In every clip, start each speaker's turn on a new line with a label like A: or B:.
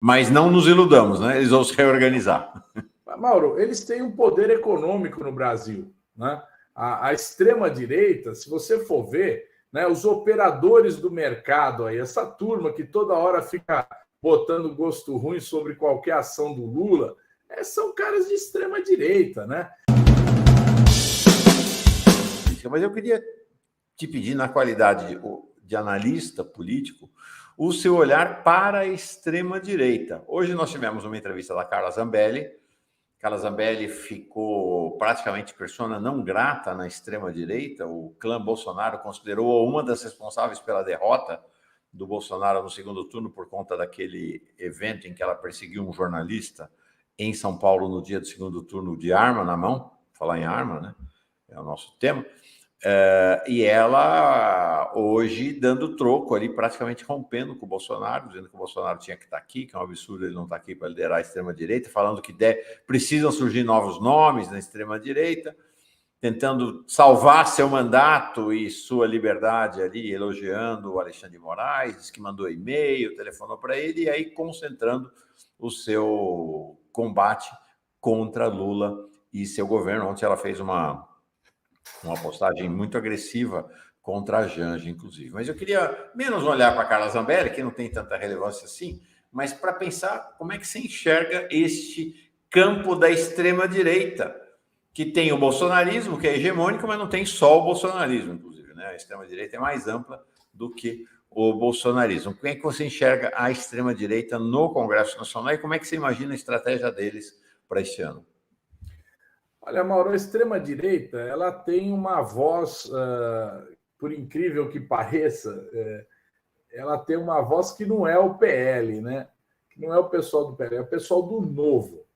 A: Mas não nos iludamos, né? Eles vão se reorganizar.
B: Mauro, eles têm um poder econômico no Brasil, né? A extrema-direita, se você for ver, né, os operadores do mercado, aí, essa turma que toda hora fica botando gosto ruim sobre qualquer ação do Lula, são caras de extrema-direita, né?
A: Mas eu queria te pedir, na qualidade de analista político, o seu olhar para a extrema-direita. Hoje nós tivemos uma entrevista da Carla Zambelli. Carla Zambelli ficou praticamente persona não grata na extrema-direita. O clã Bolsonaro considerou uma das responsáveis pela derrota do Bolsonaro no segundo turno por conta daquele evento em que ela perseguiu um jornalista em São Paulo no dia do segundo turno de arma na mão. Falar em arma, né? É o nosso tema. E ela, hoje, dando troco ali, praticamente rompendo com o Bolsonaro, dizendo que o Bolsonaro tinha que estar aqui, que é um absurdo ele não estar aqui para liderar a extrema-direita, falando que precisam surgir novos nomes na extrema-direita, tentando salvar seu mandato e sua liberdade ali, elogiando o Alexandre de Moraes, disse que mandou e-mail, telefonou para ele, e aí concentrando o seu combate contra Lula e seu governo. Ontem ela fez uma postagem muito agressiva contra a Janja, inclusive. Mas eu queria menos olhar para a Carla Zambelli, que não tem tanta relevância assim, mas para pensar como é que se enxerga este campo da extrema-direita, que tem o bolsonarismo, que é hegemônico, mas não tem só o bolsonarismo, inclusive, né? A extrema-direita é mais ampla do que o bolsonarismo. Como é que você enxerga a extrema-direita no Congresso Nacional e como é que você imagina a estratégia deles para este ano?
B: Olha, Mauro, a extrema-direita ela tem uma voz, por incrível que pareça, ela tem uma voz que não é o PL, né? Que não é o pessoal do PL, é o pessoal do Novo.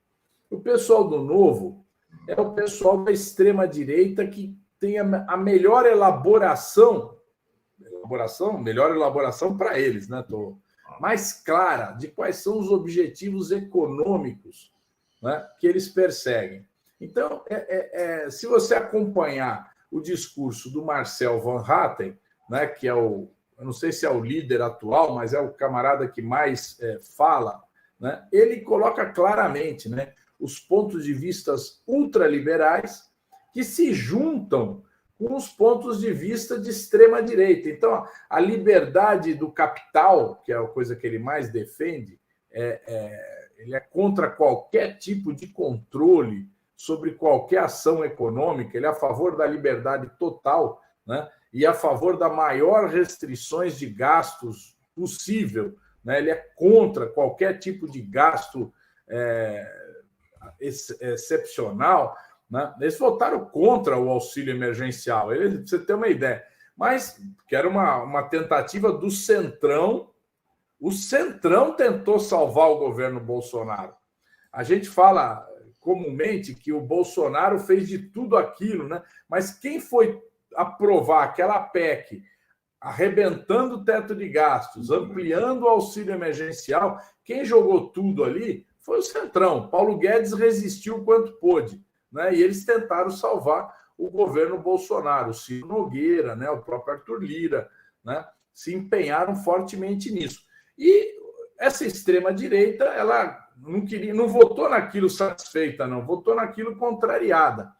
B: O pessoal do Novo é o pessoal da extrema-direita que tem a melhor elaboração para eles, né? Tô mais clara de quais são os objetivos econômicos, né, que eles perseguem. Então, se você acompanhar o discurso do Marcel Van Hatten, né, que é eu não sei se é o líder atual, mas é o camarada que mais fala, né, ele coloca claramente, né, os pontos de vista ultraliberais que se juntam com os pontos de vista de extrema-direita. Então, a liberdade do capital, que é a coisa que ele mais defende, ele é contra qualquer tipo de controle sobre qualquer ação econômica, ele é a favor da liberdade total, né? E a favor da maior restrições de gastos possível, né? Ele é contra qualquer tipo de gasto excepcional, né? Eles votaram contra o auxílio emergencial, pra você ter uma ideia. Mas que era uma tentativa do Centrão. O Centrão tentou salvar o governo Bolsonaro. A gente fala comumente que o Bolsonaro fez de tudo aquilo, né? Mas quem foi aprovar aquela PEC, arrebentando o teto de gastos, ampliando o auxílio emergencial, quem jogou tudo ali foi o Centrão. Paulo Guedes resistiu quanto pôde, né? E eles tentaram salvar o governo Bolsonaro, o Ciro Nogueira, né? O próprio Arthur Lira, né? Se empenharam fortemente nisso. E essa extrema-direita, ela não votou naquilo satisfeita, não, votou naquilo contrariada.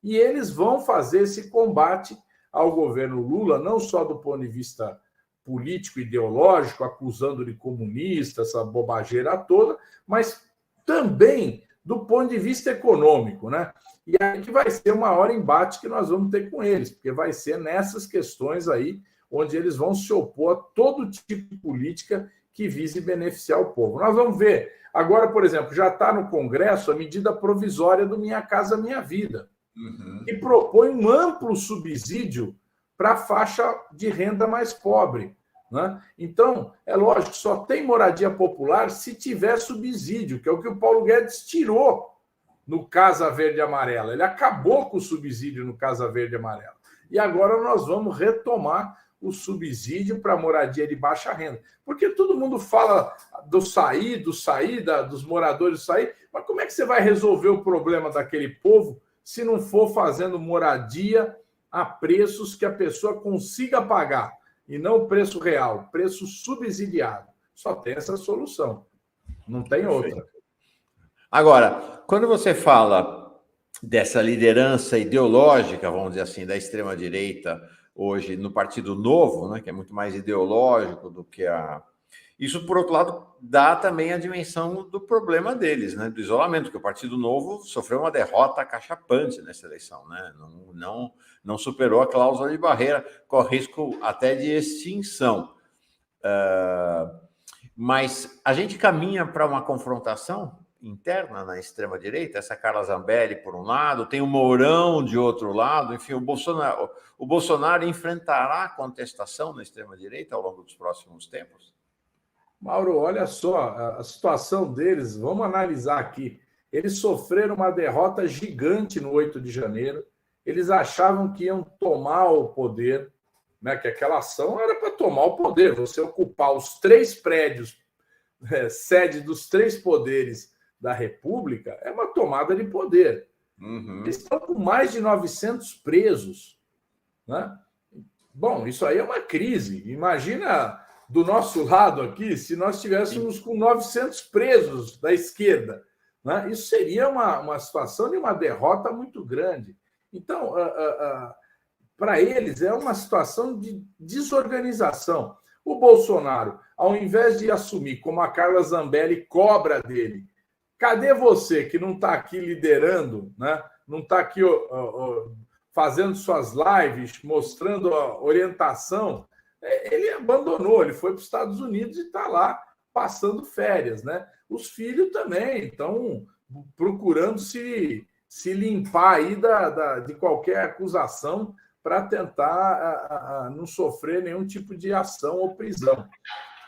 B: E eles vão fazer esse combate ao governo Lula, não só do ponto de vista político, ideológico, acusando de comunista, essa bobageira toda, mas também do ponto de vista econômico, né? E aí que vai ser o maior embate que nós vamos ter com eles, porque vai ser nessas questões aí onde eles vão se opor a todo tipo de política que vise beneficiar o povo. Nós vamos ver. Agora, por exemplo, já está no Congresso a medida provisória do Minha Casa Minha Vida, que propõe um amplo subsídio para a faixa de renda mais pobre, né? Então, é lógico, só tem moradia popular se tiver subsídio, que é o que o Paulo Guedes tirou no Casa Verde e Amarela. Ele acabou com o subsídio no Casa Verde e Amarela. E agora nós vamos retomar o subsídio para moradia de baixa renda. Porque todo mundo fala dos moradores sair, mas como é que você vai resolver o problema daquele povo se não for fazendo moradia a preços que a pessoa consiga pagar, e não o preço real, preço subsidiado? Só tem essa solução. Não tem outra.
A: Agora, quando você fala dessa liderança ideológica, vamos dizer assim, da extrema-direita hoje no Partido Novo, né, que é muito mais ideológico do que a... Isso, por outro lado, dá também a dimensão do problema deles, né, do isolamento, porque o Partido Novo sofreu uma derrota acachapante nessa eleição, né, não superou a cláusula de barreira, corre risco até de extinção. Mas a gente caminha para uma confrontação interna na extrema-direita, essa Carla Zambelli por um lado, tem o Mourão de outro lado, enfim, o Bolsonaro enfrentará contestação na extrema-direita ao longo dos próximos tempos?
B: Mauro, olha só, a situação deles, vamos analisar aqui. Eles sofreram uma derrota gigante no 8 de janeiro, eles achavam que iam tomar o poder, né, que aquela ação era para tomar o poder, você ocupar os 3 prédios, sede dos 3 poderes da República, é uma tomada de poder. Uhum. Eles estão com mais de 900 presos. Né? Bom, isso aí é uma crise. Imagina do nosso lado aqui, se nós estivéssemos com 900 presos da esquerda. Né? Isso seria uma situação de uma derrota muito grande. Então, para eles, é uma situação de desorganização. O Bolsonaro, ao invés de assumir, como a Carla Zambelli cobra dele, cadê você que não está aqui liderando, né? Não está aqui fazendo suas lives, mostrando a orientação? Ele abandonou, ele foi para os Estados Unidos e está lá passando férias. Né? Os filhos também estão procurando se limpar aí de qualquer acusação para tentar não sofrer nenhum tipo de ação ou prisão.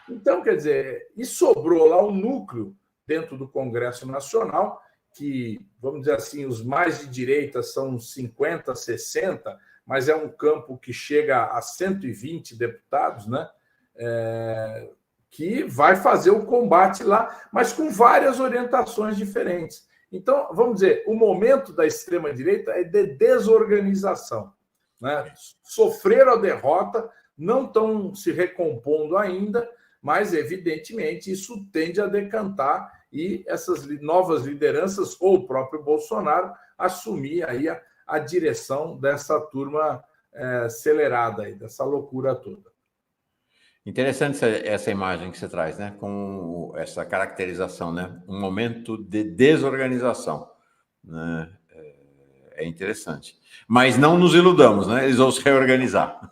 B: Então, quer dizer, e sobrou lá um núcleo dentro do Congresso Nacional, que, vamos dizer assim, os mais de direita são 50, 60, mas é um campo que chega a 120 deputados, né? Que vai fazer o combate lá, mas com várias orientações diferentes. Então, vamos dizer, o momento da extrema-direita é de desorganização. Né? Sofreram a derrota, não estão se recompondo ainda, mas, evidentemente, isso tende a decantar e essas novas lideranças, ou o próprio Bolsonaro, assumir aí a direção dessa turma acelerada, aí, dessa loucura toda.
A: Interessante essa imagem que você traz, né? Com essa caracterização, né? Um momento de desorganização. Né? É interessante. Mas não nos iludamos, né? Eles vão se reorganizar.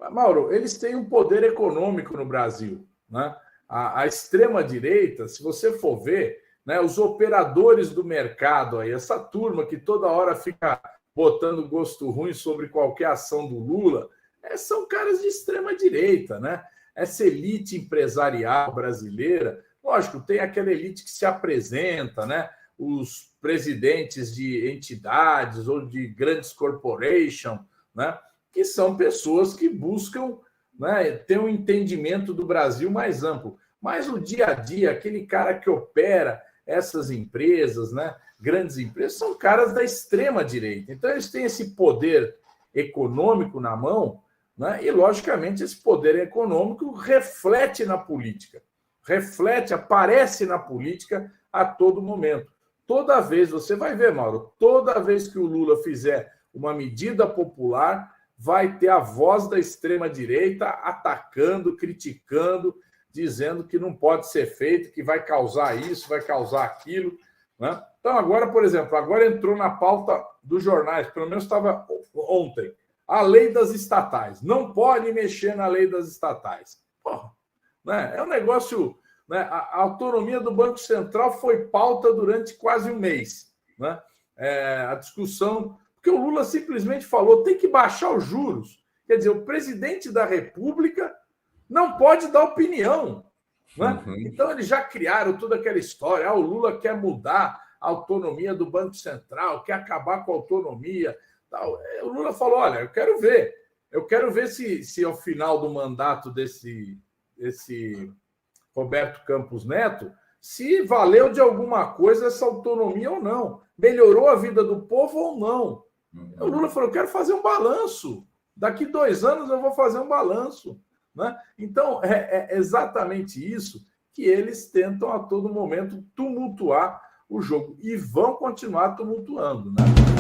B: Mauro, eles têm um poder econômico no Brasil. Né? A extrema-direita, se você for ver, né, os operadores do mercado, aí, essa turma que toda hora fica botando gosto ruim sobre qualquer ação do Lula, são caras de extrema-direita. Né? Essa elite empresarial brasileira, lógico, tem aquela elite que se apresenta, né? Os presidentes de entidades ou de grandes corporations, né? Que são pessoas que buscam, né, ter um entendimento do Brasil mais amplo. Mas o dia a dia, aquele cara que opera essas empresas, né, grandes empresas, são caras da extrema-direita. Então, eles têm esse poder econômico na mão, né, e, logicamente, esse poder econômico reflete na política. Aparece na política a todo momento. Toda vez, você vai ver, Mauro, toda vez que o Lula fizer uma medida popular, vai ter a voz da extrema-direita atacando, criticando, dizendo que não pode ser feito, que vai causar isso, vai causar aquilo. Né? Então, agora, por exemplo, agora entrou na pauta dos jornais, pelo menos estava ontem, a lei das estatais. Não pode mexer na lei das estatais. Porra, né? É um negócio... Né? A autonomia do Banco Central foi pauta durante quase um mês. Né? A discussão... Porque o Lula simplesmente falou tem que baixar os juros. Quer dizer, o presidente da República não pode dar opinião. Né? Uhum. Então, eles já criaram toda aquela história. O Lula quer mudar a autonomia do Banco Central, quer acabar com a autonomia. Tal. O Lula falou, olha, eu quero ver se ao final do mandato desse Roberto Campos Neto, se valeu de alguma coisa essa autonomia ou não. Melhorou a vida do povo ou não. O Lula falou, eu quero fazer um balanço. Daqui 2 anos eu vou fazer um balanço. Né? Então, é exatamente isso que eles tentam a todo momento tumultuar o jogo e vão continuar tumultuando, né?